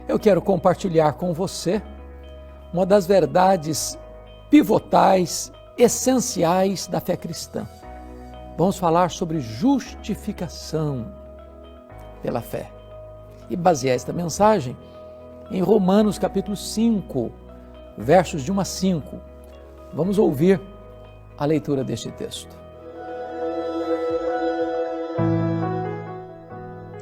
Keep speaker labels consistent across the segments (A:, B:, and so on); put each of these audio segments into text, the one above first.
A: eu quero compartilhar com você uma das verdades pivotais, essenciais da fé cristã. Vamos falar sobre justificação pela fé. E basear esta mensagem em Romanos capítulo 5, versos de 1 a 5. Vamos ouvir a leitura deste texto.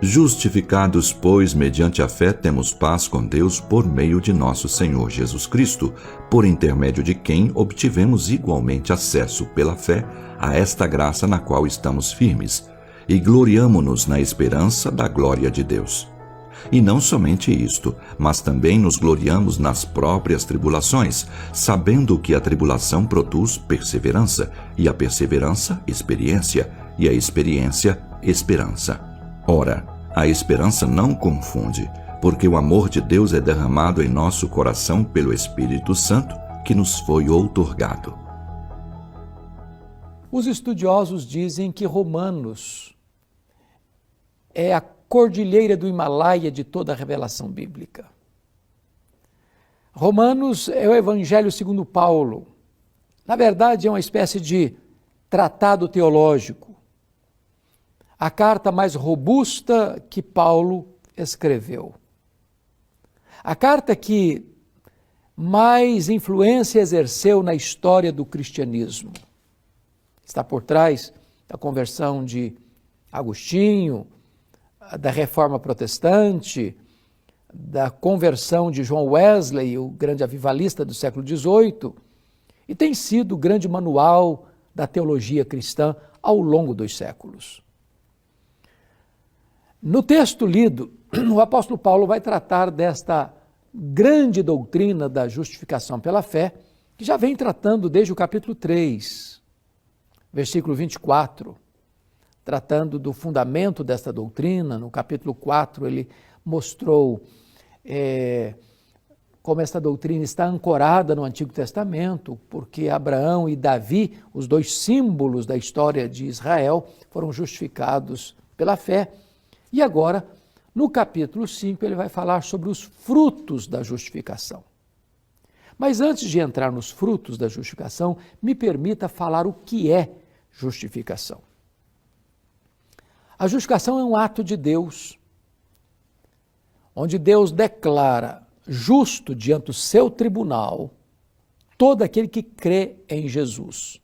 B: Justificados, pois, mediante a fé, temos paz com Deus por meio de nosso Senhor Jesus Cristo, por intermédio de quem obtivemos igualmente acesso pela fé a esta graça na qual estamos firmes, e gloriamo-nos na esperança da glória de Deus. E não somente isto, mas também nos gloriamos nas próprias tribulações, sabendo que a tribulação produz perseverança, e a perseverança, experiência, e a experiência, esperança. Ora, a esperança não confunde, porque o amor de Deus é derramado em nosso coração pelo Espírito Santo, que nos foi outorgado.
A: Os estudiosos dizem que Romanos é a cordilheira do Himalaia de toda a revelação bíblica. Romanos é o Evangelho segundo Paulo. Na verdade, é uma espécie de tratado teológico. A carta mais robusta que Paulo escreveu. A carta que mais influência exerceu na história do cristianismo. Está por trás da conversão de Agostinho, da Reforma Protestante, da conversão de John Wesley, o grande avivalista do século XVIII, e tem sido o grande manual da teologia cristã ao longo dos séculos. No texto lido, o apóstolo Paulo vai tratar desta grande doutrina da justificação pela fé, que já vem tratando desde o capítulo 3, versículo 24, tratando do fundamento desta doutrina. No capítulo 4 ele mostrou como esta doutrina está ancorada no Antigo Testamento, porque Abraão e Davi, os dois símbolos da história de Israel, foram justificados pela fé. E agora, no capítulo 5, ele vai falar sobre os frutos da justificação. Mas antes de entrar nos frutos da justificação, me permita falar o que é justificação. A justificação é um ato de Deus, onde Deus declara justo diante do seu tribunal todo aquele que crê em Jesus.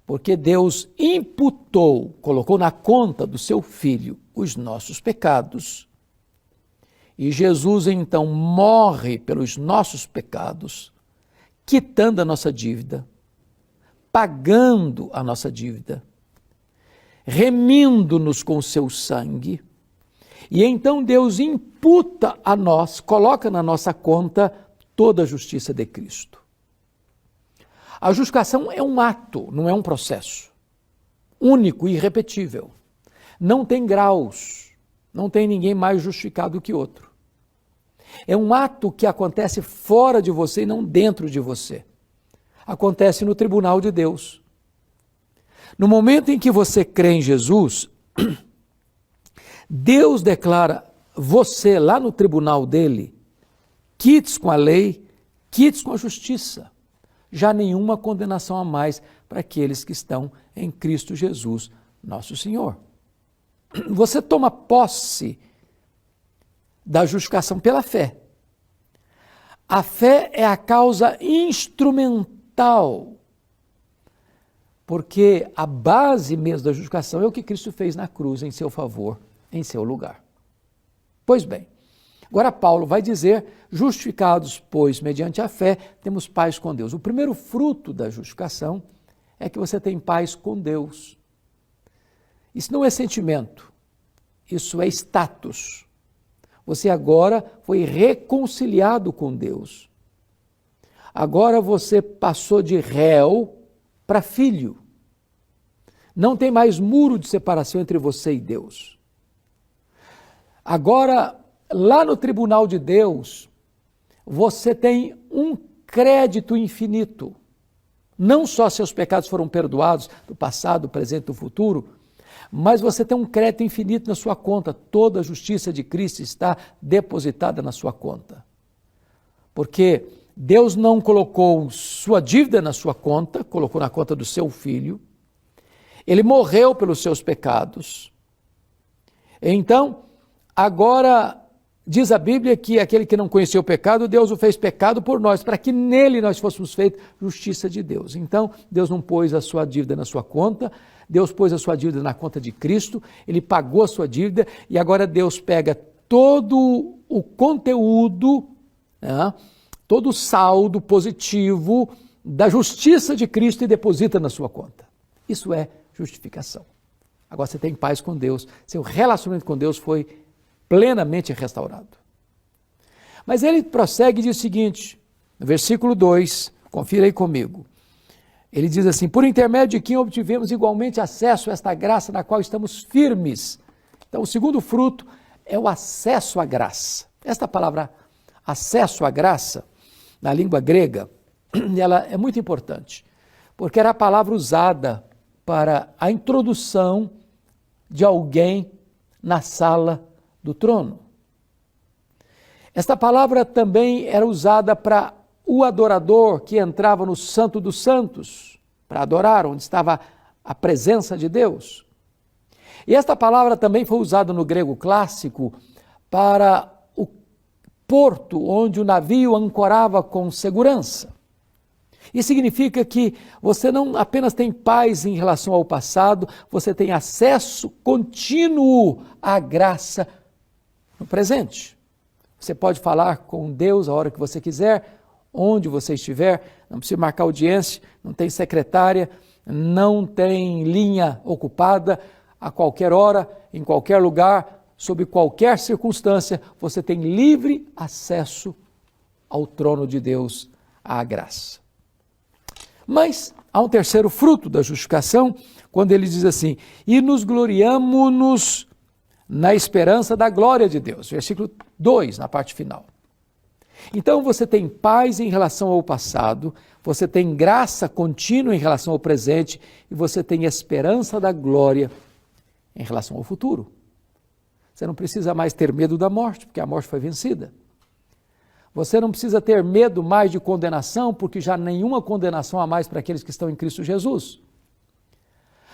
A: Porque Deus imputou, colocou na conta do seu Filho os nossos pecados, e Jesus então morre pelos nossos pecados, quitando a nossa dívida, pagando a nossa dívida, remindo-nos com o seu sangue, e então Deus imputa a nós, coloca na nossa conta toda a justiça de Cristo. A justificação é um ato, não é um processo, único e irrepetível. Não tem graus, não tem ninguém mais justificado que outro. É um ato que acontece fora de você e não dentro de você. Acontece no tribunal de Deus. No momento em que você crê em Jesus, Deus declara você lá no tribunal dele, quites com a lei, quites com a justiça. Já nenhuma condenação a mais para aqueles que estão em Cristo Jesus, nosso Senhor. Você toma posse da justificação pela fé. A fé é a causa instrumental, porque a base mesmo da justificação é o que Cristo fez na cruz em seu favor, em seu lugar. Pois bem, agora Paulo vai dizer, justificados, pois, mediante a fé, temos paz com Deus. O primeiro fruto da justificação é que você tem paz com Deus. Isso não é sentimento, isso é status. Você agora foi reconciliado com Deus. Agora você passou de réu para filho. Não tem mais muro de separação entre você e Deus. Agora, lá no tribunal de Deus, você tem um crédito infinito. Não só seus pecados foram perdoados, do passado, do presente e do futuro, Mas você tem um crédito infinito na sua conta. Toda a justiça de Cristo está depositada na sua conta. Porque Deus não colocou sua dívida na sua conta, colocou na conta do seu filho. Ele morreu pelos seus pecados. Então, agora, diz a Bíblia que aquele que não conhecia o pecado, Deus o fez pecado por nós, para que nele nós fôssemos feitos justiça de Deus. Então, Deus não pôs a sua dívida na sua conta, Deus pôs a sua dívida na conta de Cristo, Ele pagou a sua dívida e agora Deus pega todo o conteúdo, todo o saldo positivo da justiça de Cristo e deposita na sua conta. Isso é justificação. Agora você tem paz com Deus, seu relacionamento com Deus foi plenamente restaurado. Mas ele prossegue e diz o seguinte, no versículo 2, confira aí comigo. Ele diz assim, por intermédio de quem obtivemos igualmente acesso a esta graça na qual estamos firmes. Então o segundo fruto é o acesso à graça. Esta palavra acesso à graça, na língua grega, ela é muito importante, porque era a palavra usada para a introdução de alguém na sala do trono. Esta palavra também era usada para o adorador que entrava no Santo dos Santos, para adorar, onde estava a presença de Deus. E esta palavra também foi usada no grego clássico para o porto onde o navio ancorava com segurança. Isso significa que você não apenas tem paz em relação ao passado, você tem acesso contínuo à graça no presente. Você pode falar com Deus a hora que você quiser, onde você estiver, não precisa marcar audiência, não tem secretária, não tem linha ocupada, a qualquer hora, em qualquer lugar, sob qualquer circunstância, você tem livre acesso ao trono de Deus, à graça. Mas há um terceiro fruto da justificação, quando ele diz assim, e nos gloriamo-nos na esperança da glória de Deus. Versículo 2, na parte final. Então você tem paz em relação ao passado, você tem graça contínua em relação ao presente e você tem esperança da glória em relação ao futuro. Você não precisa mais ter medo da morte, porque a morte foi vencida. Você não precisa ter medo mais de condenação, porque já nenhuma condenação há mais para aqueles que estão em Cristo Jesus.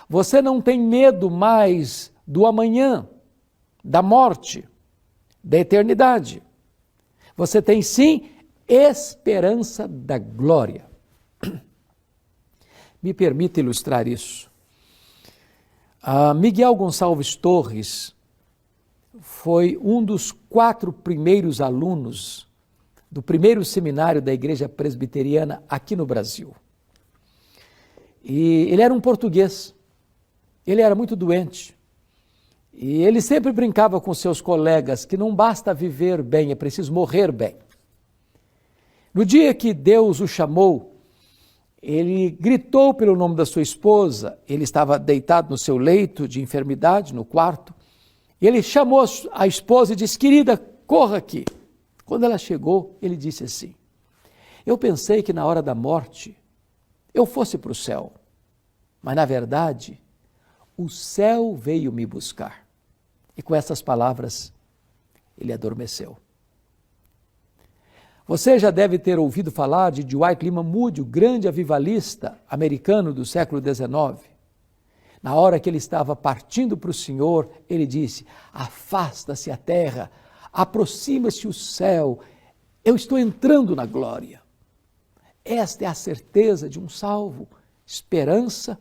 A: Você não tem medo mais do amanhã, da morte, da eternidade. Você tem sim esperança da glória. Me permita ilustrar isso. Miguel Gonçalves Torres foi um dos 4 primeiros alunos do primeiro seminário da Igreja Presbiteriana aqui no Brasil. E ele era um português, ele era muito doente, e ele sempre brincava com seus colegas que não basta viver bem, é preciso morrer bem. No dia que Deus o chamou, ele gritou pelo nome da sua esposa, ele estava deitado no seu leito de enfermidade, no quarto, e ele chamou a esposa e disse, querida, corra aqui. Quando ela chegou, ele disse assim, eu pensei que na hora da morte eu fosse para o céu, mas na verdade o céu veio me buscar. E com essas palavras ele adormeceu. Você já deve ter ouvido falar de Dwight Lyman Moody, o grande avivalista americano do século XIX. Na hora que ele estava partindo para o Senhor, ele disse, afasta-se a terra, aproxima-se o céu, eu estou entrando na glória. Esta é a certeza de um salvo, esperança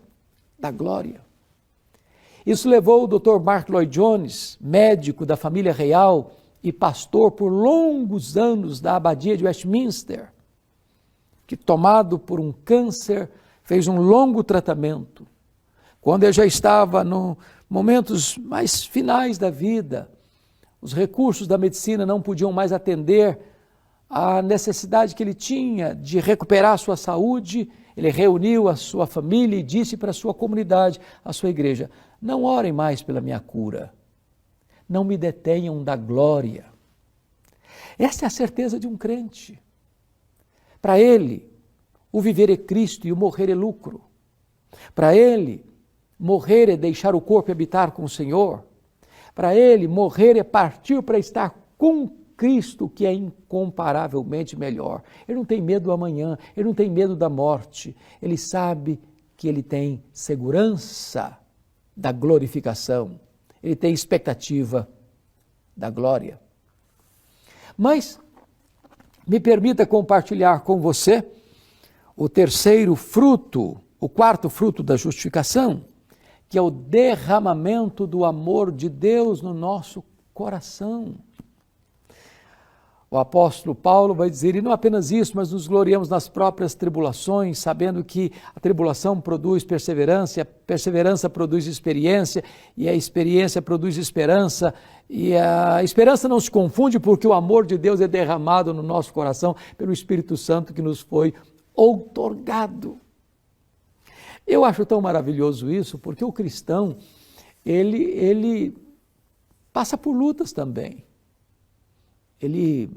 A: da glória. Isso levou o Dr. Mark Lloyd Jones, médico da família real e pastor por longos anos da abadia de Westminster, que tomado por um câncer, fez um longo tratamento. Quando ele já estava nos momentos mais finais da vida, os recursos da medicina não podiam mais atender à necessidade que ele tinha de recuperar a sua saúde, ele reuniu a sua família e disse para a sua comunidade, a sua igreja, não orem mais pela minha cura, não me detenham da glória. Essa é a certeza de um crente. Para ele, o viver é Cristo e o morrer é lucro. Para ele, morrer é deixar o corpo e habitar com o Senhor. Para ele, morrer é partir para estar com Cristo, que é incomparavelmente melhor. Ele não tem medo do amanhã, ele não tem medo da morte. Ele sabe que ele tem segurança da glorificação. Ele tem expectativa da glória. Mas me permita compartilhar com você o terceiro fruto, o quarto fruto da justificação, que é o derramamento do amor de Deus no nosso coração. O apóstolo Paulo vai dizer, e não apenas isso, mas nos gloriamos nas próprias tribulações, sabendo que a tribulação produz perseverança, e a perseverança produz experiência, e a experiência produz esperança, e a esperança não se confunde porque o amor de Deus é derramado no nosso coração pelo Espírito Santo que nos foi outorgado. Eu acho tão maravilhoso isso, porque o cristão, ele passa por lutas também. Ele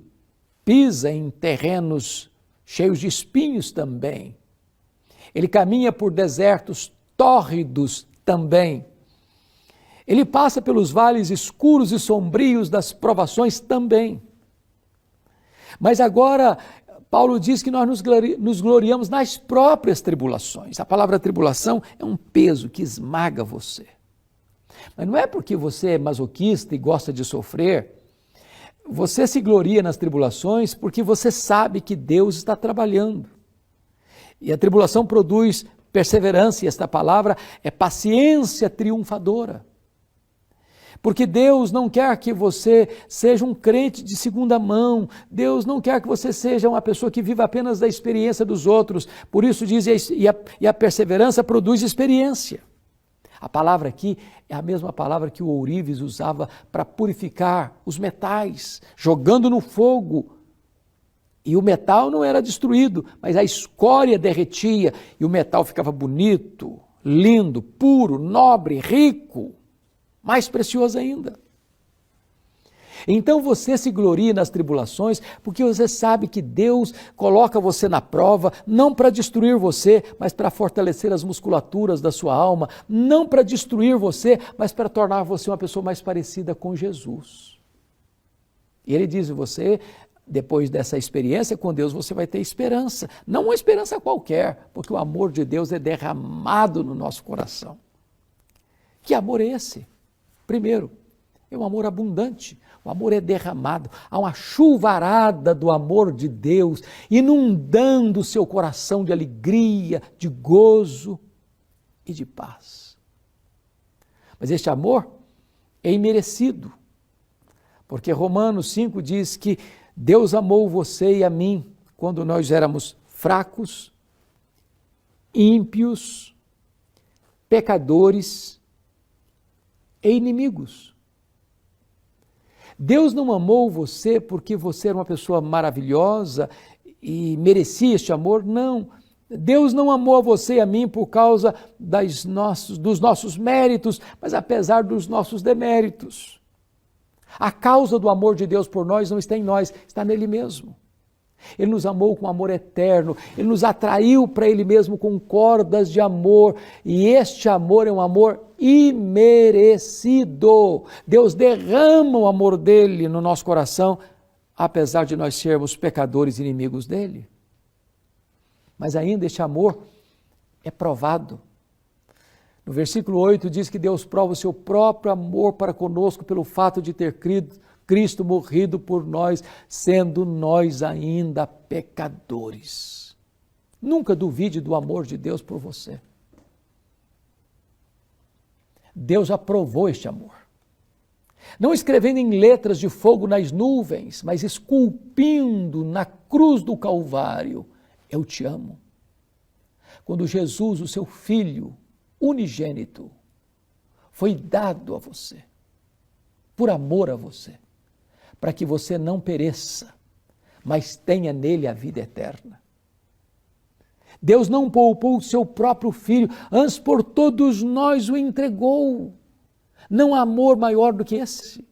A: pisa em terrenos cheios de espinhos também. Ele caminha por desertos tórridos também. Ele passa pelos vales escuros e sombrios das provações também. Mas agora, Paulo diz que nós nos gloriamos nas próprias tribulações. A palavra tribulação é um peso que esmaga você. Mas não é porque você é masoquista e gosta de sofrer. Você se gloria nas tribulações porque você sabe que Deus está trabalhando. E a tribulação produz perseverança, e esta palavra é paciência triunfadora. Porque Deus não quer que você seja um crente de segunda mão. Deus não quer que você seja uma pessoa que viva apenas da experiência dos outros. Por isso diz, e a perseverança produz experiência. A palavra aqui é a mesma palavra que o ourives usava para purificar os metais, jogando no fogo. E o metal não era destruído, mas a escória derretia e o metal ficava bonito, lindo, puro, nobre, rico, mais precioso ainda. Então você se gloria nas tribulações porque você sabe que Deus coloca você na prova, não para destruir você, mas para fortalecer as musculaturas da sua alma, não para destruir você, mas para tornar você uma pessoa mais parecida com Jesus. E ele diz, você, depois dessa experiência com Deus, você vai ter esperança, não uma esperança qualquer, porque o amor de Deus é derramado no nosso coração. Que amor é esse? Primeiro, é um amor abundante. O amor é derramado, há uma chuvarada do amor de Deus, inundando o seu coração de alegria, de gozo e de paz. Mas este amor é imerecido, porque Romanos 5 diz que Deus amou você e a mim quando nós éramos fracos, ímpios, pecadores e inimigos. Deus não amou você porque você era uma pessoa maravilhosa e merecia este amor, não. Deus não amou a você e a mim por causa dos nossos méritos, mas apesar dos nossos deméritos. A causa do amor de Deus por nós não está em nós, está nele mesmo. Ele nos amou com amor eterno, Ele nos atraiu para Ele mesmo com cordas de amor, e este amor é um amor imerecido. Deus derrama o amor dEle no nosso coração, apesar de nós sermos pecadores e inimigos dEle. Mas ainda este amor é provado. No versículo 8 diz que Deus prova o seu próprio amor para conosco pelo fato de ter Cristo morrido por nós, sendo nós ainda pecadores. Nunca duvide do amor de Deus por você. Deus aprovou este amor. Não escrevendo em letras de fogo nas nuvens, mas esculpindo na cruz do Calvário, eu te amo. Quando Jesus, o seu Filho unigênito, foi dado a você, por amor a você, para que você não pereça, mas tenha nele a vida eterna. Deus não poupou o seu próprio Filho, antes por todos nós o entregou. Não há amor maior do que esse.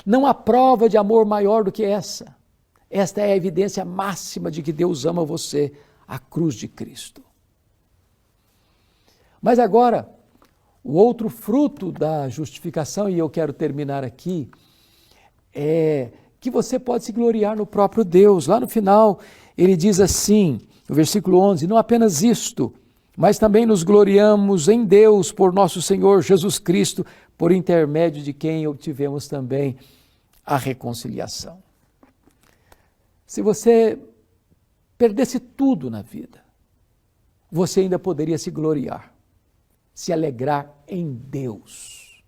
A: Não há prova de amor maior do que essa. Esta é a evidência máxima de que Deus ama você, a cruz de Cristo. Mas agora, O outro fruto da justificação, e eu quero terminar aqui, é que você pode se gloriar no próprio Deus. Lá no final, ele diz assim, no versículo 11, não apenas isto, mas também nos gloriamos em Deus por nosso Senhor Jesus Cristo, por intermédio de quem obtivemos também a reconciliação. Se você perdesse tudo na vida, você ainda poderia se gloriar, se alegrar em Deus.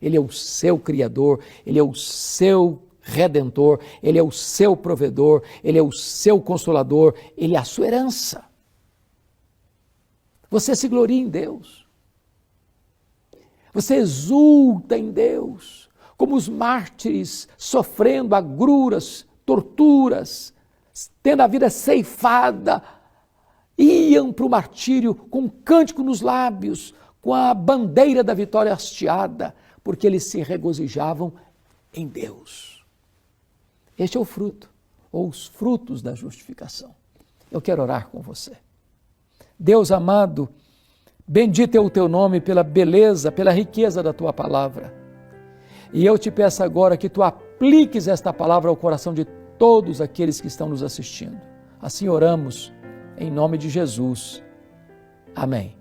A: Ele é o seu Criador, Ele é o seu Redentor, Ele é o seu provedor, Ele é o seu Consolador, Ele é a sua herança. Você se gloria em Deus. Você exulta em Deus, como os mártires sofrendo agruras, torturas, tendo a vida ceifada, iam para o martírio com um cântico nos lábios, com a bandeira da vitória hasteada, porque eles se regozijavam em Deus. Este é o fruto, ou os frutos da justificação. Eu quero orar com você. Deus amado, bendito é o teu nome pela beleza, pela riqueza da tua palavra. E eu te peço agora que tu apliques esta palavra ao coração de todos aqueles que estão nos assistindo. Assim oramos, em nome de Jesus. Amém.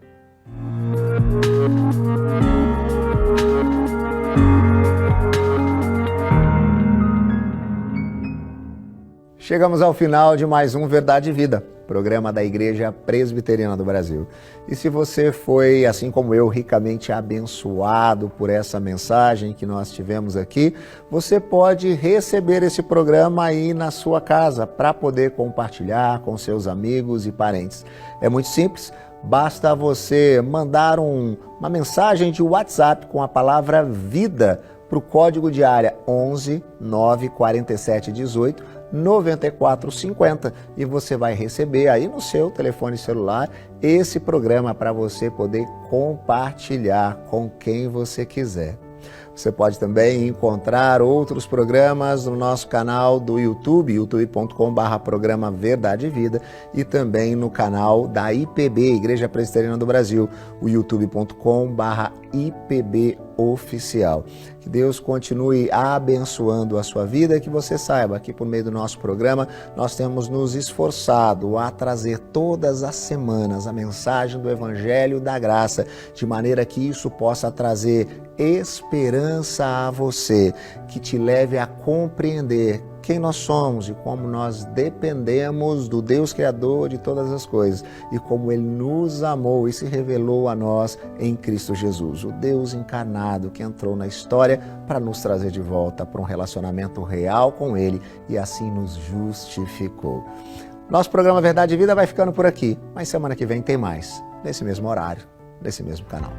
C: Chegamos ao final de mais um Verdade e Vida, programa da Igreja Presbiteriana do Brasil. E se você foi, assim como eu, ricamente abençoado por essa mensagem que nós tivemos aqui, você pode receber esse programa aí na sua casa para poder compartilhar com seus amigos e parentes. É muito simples, basta você mandar uma mensagem de WhatsApp com a palavra VIDA para o código de área 11 947 18 9450 e você vai receber aí no seu telefone celular esse programa para você poder compartilhar com quem você quiser. Você pode também encontrar outros programas no nosso canal do YouTube, youtube.com/programa Verdade e Vida, e também no canal da IPB, Igreja Presbiteriana do Brasil, o youtube.com/IPB Oficial. Que Deus continue abençoando a sua vida e que você saiba que por meio do nosso programa nós temos nos esforçado a trazer todas as semanas a mensagem do Evangelho da Graça, de maneira que isso possa trazer esperança a você, que te leve a compreender quem nós somos e como nós dependemos do Deus Criador de todas as coisas e como Ele nos amou e se revelou a nós em Cristo Jesus, o Deus encarnado que entrou na história para nos trazer de volta para um relacionamento real com Ele e assim nos justificou. Nosso programa Verdade e Vida vai ficando por aqui, mas semana que vem tem mais, nesse mesmo horário, nesse mesmo canal.